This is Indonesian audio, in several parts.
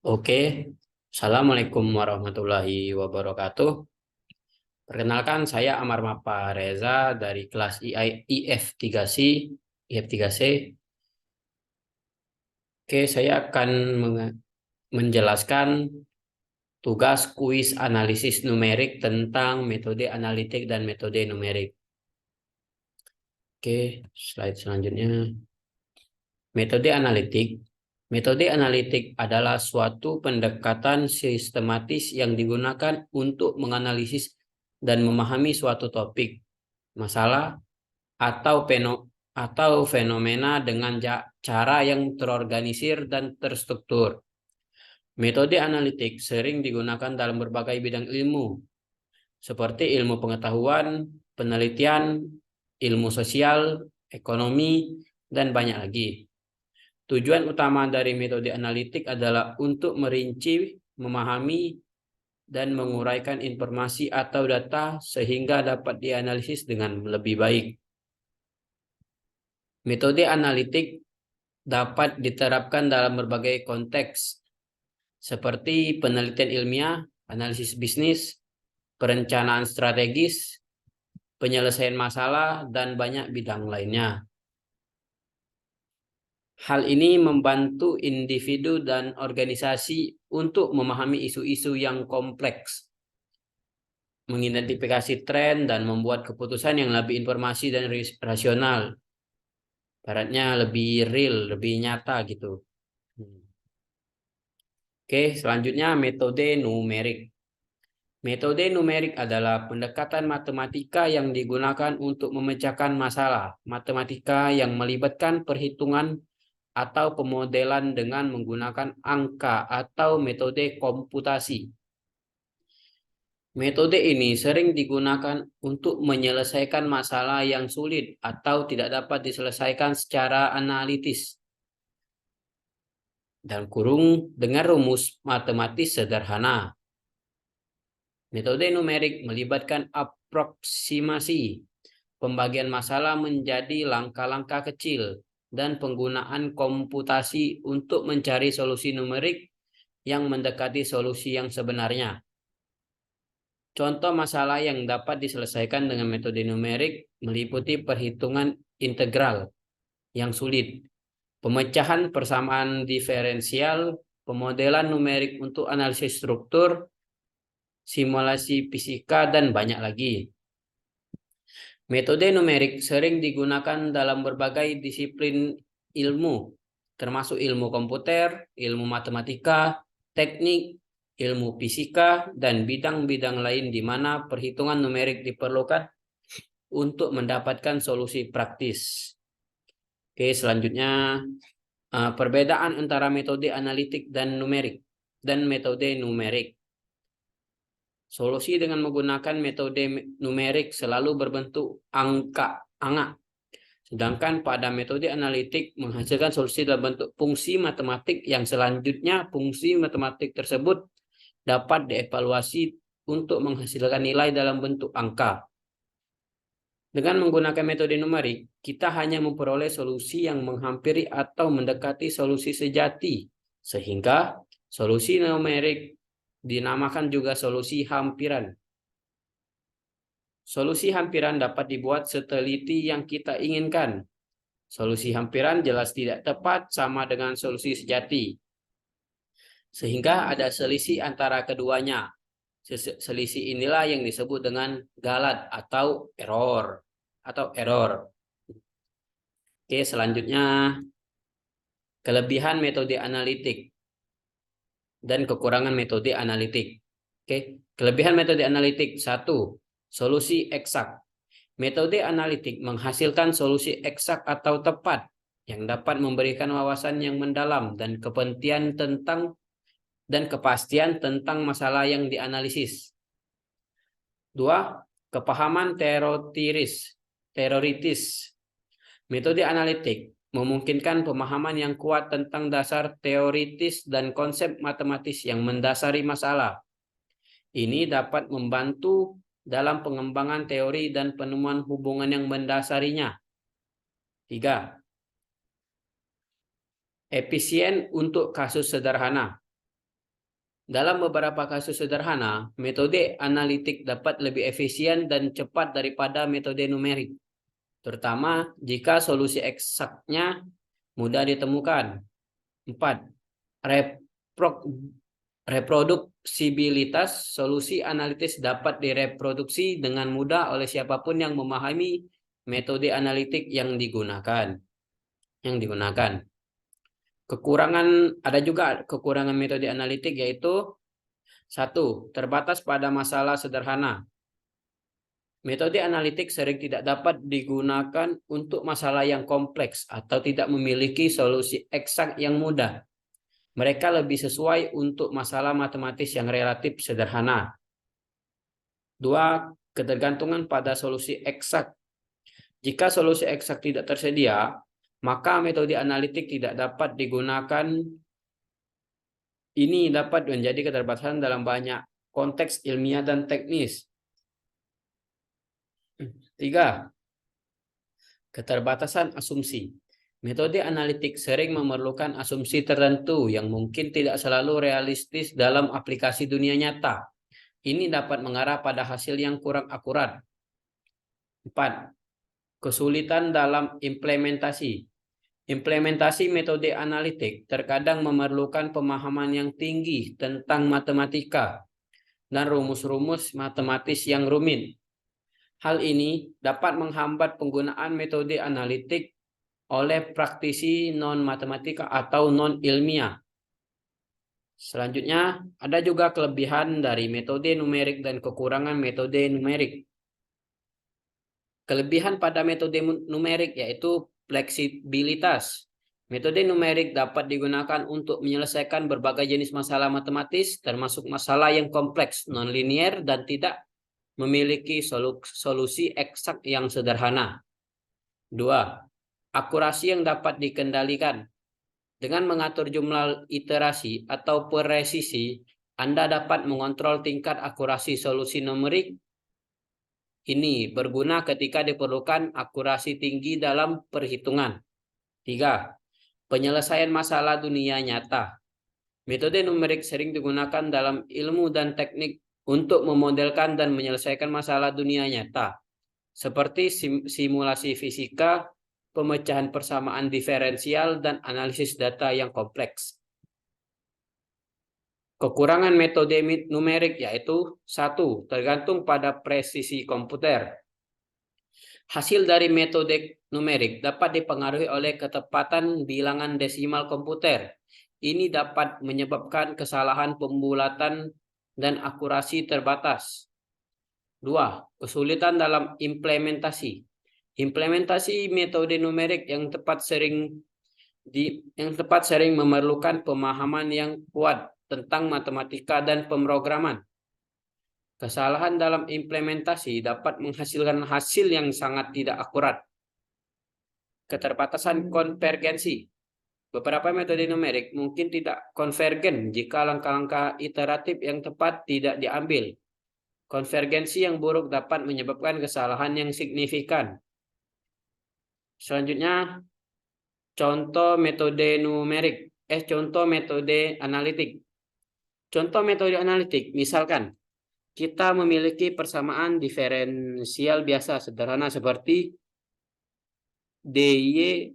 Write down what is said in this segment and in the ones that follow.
Oke, Assalamualaikum warahmatullahi wabarakatuh. Perkenalkan, saya Amar Mapa Reza dari kelas IF3C. IF3C. Oke, saya akan menjelaskan tugas kuis analisis numerik tentang metode analitik dan metode numerik. Oke, slide selanjutnya. Metode analitik. Metode analitik adalah suatu pendekatan sistematis yang digunakan untuk menganalisis dan memahami suatu topik, masalah, atau fenomena dengan cara yang terorganisir dan terstruktur. Metode analitik sering digunakan dalam berbagai bidang ilmu, seperti ilmu pengetahuan, penelitian, ilmu sosial, ekonomi, dan banyak lagi. Tujuan utama dari metode analitik adalah untuk merinci, memahami, dan menguraikan informasi atau data sehingga dapat dianalisis dengan lebih baik. Metode analitik dapat diterapkan dalam berbagai konteks, seperti penelitian ilmiah, analisis bisnis, perencanaan strategis, penyelesaian masalah, dan banyak bidang lainnya. Hal ini membantu individu dan organisasi untuk memahami isu-isu yang kompleks, mengidentifikasi tren, dan membuat keputusan yang lebih informasi dan rasional. Baratnya lebih real, lebih nyata gitu. Oke, selanjutnya metode numerik. Metode numerik adalah pendekatan matematika yang digunakan untuk memecahkan masalah matematika yang melibatkan perhitungan atau pemodelan dengan menggunakan angka atau metode komputasi. Metode ini sering digunakan untuk menyelesaikan masalah yang sulit atau tidak dapat diselesaikan secara analitis. Dan kurung dengan rumus matematis sederhana. Metode numerik melibatkan aproksimasi, pembagian masalah menjadi langkah-langkah kecil, dan penggunaan komputasi untuk mencari solusi numerik yang mendekati solusi yang sebenarnya. Contoh masalah yang dapat diselesaikan dengan metode numerik meliputi perhitungan integral yang sulit, pemecahan persamaan diferensial, pemodelan numerik untuk analisis struktur, simulasi fisika, dan banyak lagi. Metode numerik sering digunakan dalam berbagai disiplin ilmu, termasuk ilmu komputer, ilmu matematika, teknik, ilmu fisika, dan bidang-bidang lain di mana perhitungan numerik diperlukan untuk mendapatkan solusi praktis. Oke, selanjutnya perbedaan antara metode analitik dan numerik dan metode numerik. Solusi dengan menggunakan metode numerik selalu berbentuk angka. Sedangkan pada metode analitik menghasilkan solusi dalam bentuk fungsi matematik yang selanjutnya fungsi matematik tersebut dapat dievaluasi untuk menghasilkan nilai dalam bentuk angka. Dengan menggunakan metode numerik, kita hanya memperoleh solusi yang menghampiri atau mendekati solusi sejati, sehingga solusi numerik dinamakan juga solusi hampiran. Solusi hampiran dapat dibuat seteliti yang kita inginkan. Solusi hampiran jelas tidak tepat sama dengan solusi sejati. Sehingga ada selisih antara keduanya. Selisih inilah yang disebut dengan galat atau error. Oke, selanjutnya kelebihan metode analitik dan kekurangan metode analitik. Oke, kelebihan metode analitik 1. Solusi eksak. Metode analitik menghasilkan solusi eksak atau tepat yang dapat memberikan wawasan yang mendalam dan kepastian tentang masalah yang dianalisis. 2. Kepahaman teoritis. Metode analitik memungkinkan pemahaman yang kuat tentang dasar teoritis dan konsep matematis yang mendasari masalah. Ini dapat membantu dalam pengembangan teori dan penemuan hubungan yang mendasarinya. 3. Efisien untuk kasus sederhana. Dalam beberapa kasus sederhana, metode analitik dapat lebih efisien dan cepat daripada metode numerik, terutama jika solusi eksaknya mudah ditemukan. 4. Reproduksibilitas. Solusi analitis dapat direproduksi dengan mudah oleh siapapun yang memahami metode analitik yang digunakan. Ada juga kekurangan metode analitik, yaitu 1. Terbatas pada masalah sederhana. Metode analitik sering tidak dapat digunakan untuk masalah yang kompleks atau tidak memiliki solusi eksak yang mudah. Mereka lebih sesuai untuk masalah matematis yang relatif sederhana. 2. Ketergantungan pada solusi eksak. Jika solusi eksak tidak tersedia, maka metode analitik tidak dapat digunakan. Ini dapat menjadi keterbatasan dalam banyak konteks ilmiah dan teknis. 3. Keterbatasan asumsi. Metode analitik sering memerlukan asumsi tertentu yang mungkin tidak selalu realistis dalam aplikasi dunia nyata. Ini dapat mengarah pada hasil yang kurang akurat. 4. Kesulitan dalam implementasi. Implementasi metode analitik terkadang memerlukan pemahaman yang tinggi tentang matematika dan rumus-rumus matematis yang rumit. Hal ini dapat menghambat penggunaan metode analitik oleh praktisi non-matematika atau non-ilmiah. Selanjutnya, ada juga kelebihan dari metode numerik dan kekurangan metode numerik. Kelebihan pada metode numerik yaitu fleksibilitas. Metode numerik dapat digunakan untuk menyelesaikan berbagai jenis masalah matematis, termasuk masalah yang kompleks, non-linear, dan tidak memiliki solusi eksak yang sederhana. 2. Akurasi yang dapat dikendalikan. Dengan mengatur jumlah iterasi atau presisi, Anda dapat mengontrol tingkat akurasi solusi numerik. Ini berguna ketika diperlukan akurasi tinggi dalam perhitungan. 3. Penyelesaian masalah dunia nyata. Metode numerik sering digunakan dalam ilmu dan teknik untuk memodelkan dan menyelesaikan masalah dunia nyata, seperti simulasi fisika, pemecahan persamaan diferensial, dan analisis data yang kompleks. Kekurangan metode numerik yaitu 1. Tergantung pada presisi komputer. Hasil dari metode numerik dapat dipengaruhi oleh ketepatan bilangan desimal komputer. Ini dapat menyebabkan kesalahan pembulatan dan akurasi terbatas. 2. Kesulitan dalam implementasi. Implementasi metode numerik yang tepat sering memerlukan pemahaman yang kuat tentang matematika dan pemrograman. Kesalahan dalam implementasi dapat menghasilkan hasil yang sangat tidak akurat. Keterbatasan konvergensi. Beberapa metode numerik mungkin tidak konvergen jika langkah-langkah iteratif yang tepat tidak diambil. Konvergensi yang buruk dapat menyebabkan kesalahan yang signifikan. Selanjutnya, contoh metode analitik. Contoh metode analitik, misalkan kita memiliki persamaan diferensial biasa sederhana seperti dy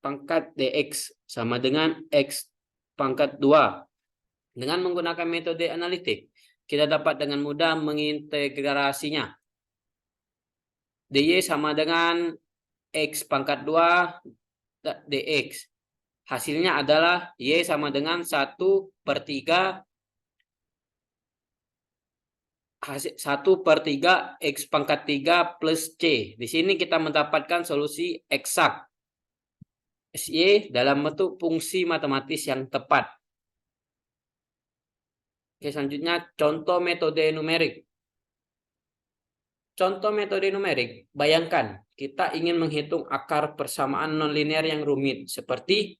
pangkat dx sama dengan x pangkat 2. Dengan menggunakan metode analitik, kita dapat dengan mudah mengintegrasinya. dy sama dengan x pangkat 2 dx. Hasilnya adalah y sama dengan 1/3 x pangkat 3 plus c. Di sini kita mendapatkan solusi eksak y dalam bentuk fungsi matematis yang tepat. Oke, selanjutnya contoh metode numerik. Contoh metode numerik, bayangkan kita ingin menghitung akar persamaan nonlinear yang rumit seperti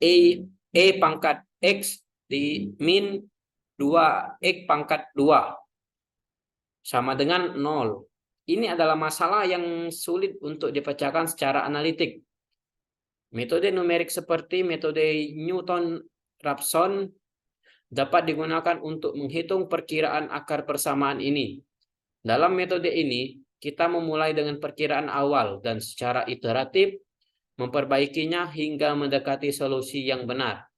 e pangkat x di min 2x pangkat 2 sama dengan 0. Ini adalah masalah yang sulit untuk dipecahkan secara analitik. Metode numerik seperti metode Newton-Raphson dapat digunakan untuk menghitung perkiraan akar persamaan ini. Dalam metode ini, kita memulai dengan perkiraan awal dan secara iteratif memperbaikinya hingga mendekati solusi yang benar.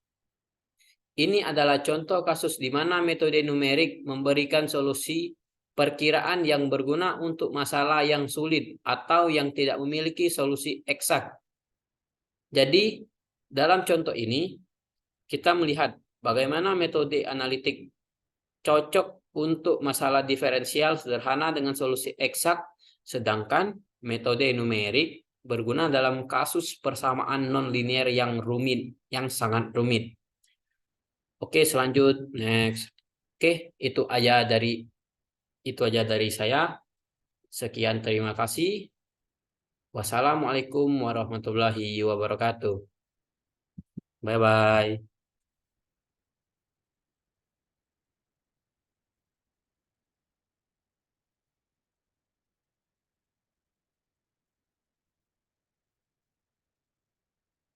Ini adalah contoh kasus di mana metode numerik memberikan solusi perkiraan yang berguna untuk masalah yang sulit atau yang tidak memiliki solusi eksak. Jadi, dalam contoh ini, kita melihat bagaimana metode analitik cocok untuk masalah diferensial sederhana dengan solusi eksak, sedangkan metode numerik berguna dalam kasus persamaan nonlinear yang rumit, yang sangat rumit. Oke, next. Oke, itu aja dari saya. Sekian, terima kasih. Wassalamualaikum warahmatullahi wabarakatuh. Bye bye.